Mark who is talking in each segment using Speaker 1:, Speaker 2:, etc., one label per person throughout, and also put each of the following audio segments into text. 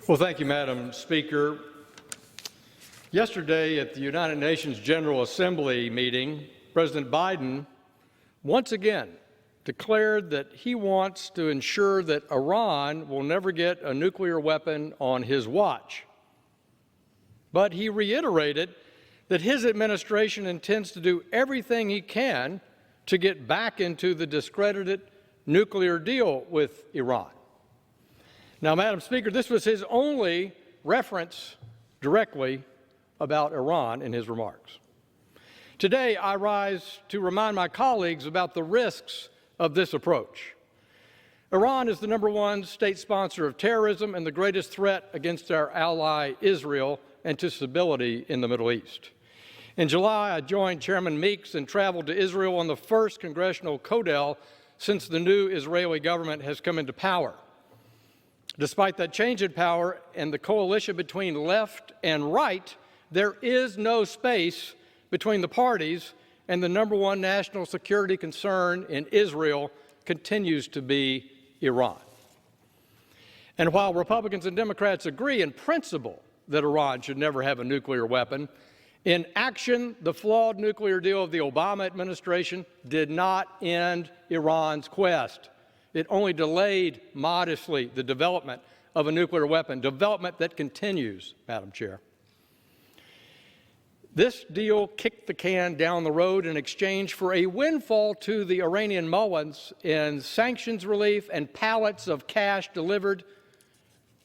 Speaker 1: Well, thank you, Madam Speaker. Yesterday at the United Nations General Assembly meeting, President Biden once again declared that he wants to ensure that Iran will never get a nuclear weapon on his watch. But he reiterated that his administration intends to do everything he can to get back into the discredited nuclear deal with Iran. Now, Madam Speaker, this was his only reference directly about Iran in his remarks. Today, I rise to remind my colleagues about the risks of this approach. Iran is the #1 state sponsor of terrorism and the greatest threat against our ally Israel and to stability in the Middle East. In July, I joined Chairman Meeks and traveled to Israel on the first congressional codel since the new Israeli government has come into power. Despite that change in power and the coalition between left and right, there is no space between the parties, and the #1 national security concern in Israel continues to be Iran. And while Republicans and Democrats agree in principle that Iran should never have a nuclear weapon, in action, the flawed nuclear deal of the Obama administration did not end Iran's quest. It only delayed modestly the development of a nuclear weapon, development that continues, Madam Chair. This deal kicked the can down the road in exchange for a windfall to the Iranian mullahs in sanctions relief and pallets of cash delivered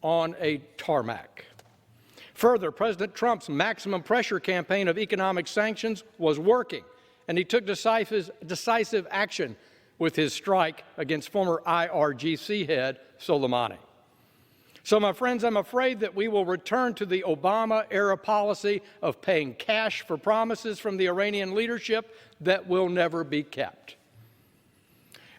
Speaker 1: on a tarmac. Further, President Trump's maximum pressure campaign of economic sanctions was working, and he took decisive action with his strike against former IRGC head Soleimani. So, my friends, I'm afraid that we will return to the Obama-era policy of paying cash for promises from the Iranian leadership that will never be kept.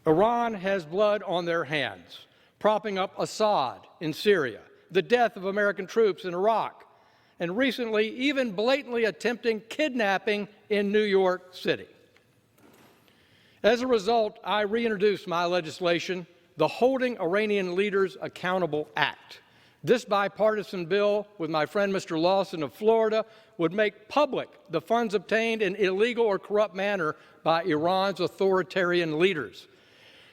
Speaker 1: Iran has blood on their hands, propping up Assad in Syria, the death of American troops in Iraq, and recently even blatantly attempting kidnapping in New York City. As a result, I reintroduced my legislation, the Holding Iranian Leaders Accountable Act. This bipartisan bill, with my friend Mr. Lawson of Florida, would make public the funds obtained in illegal or corrupt manner by Iran's authoritarian leaders.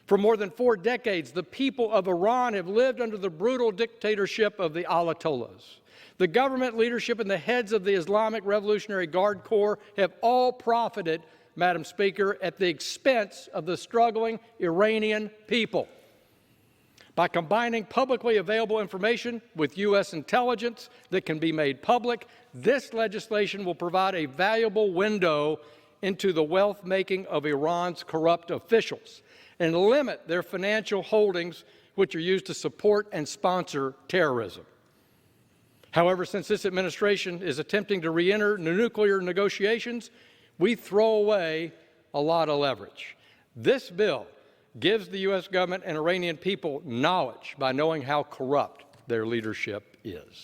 Speaker 1: For more than 4 decades, the people of Iran have lived under the brutal dictatorship of the Ayatollahs. The government leadership and the heads of the Islamic Revolutionary Guard Corps have all profited, Madam Speaker, at the expense of the struggling Iranian people. By combining publicly available information with U.S. intelligence that can be made public, this legislation will provide a valuable window into the wealth-making of Iran's corrupt officials and limit their financial holdings, which are used to support and sponsor terrorism. However, since this administration is attempting to re-enter nuclear negotiations, we throw away a lot of leverage. This bill gives the U.S. government and Iranian people knowledge by knowing how corrupt their leadership is.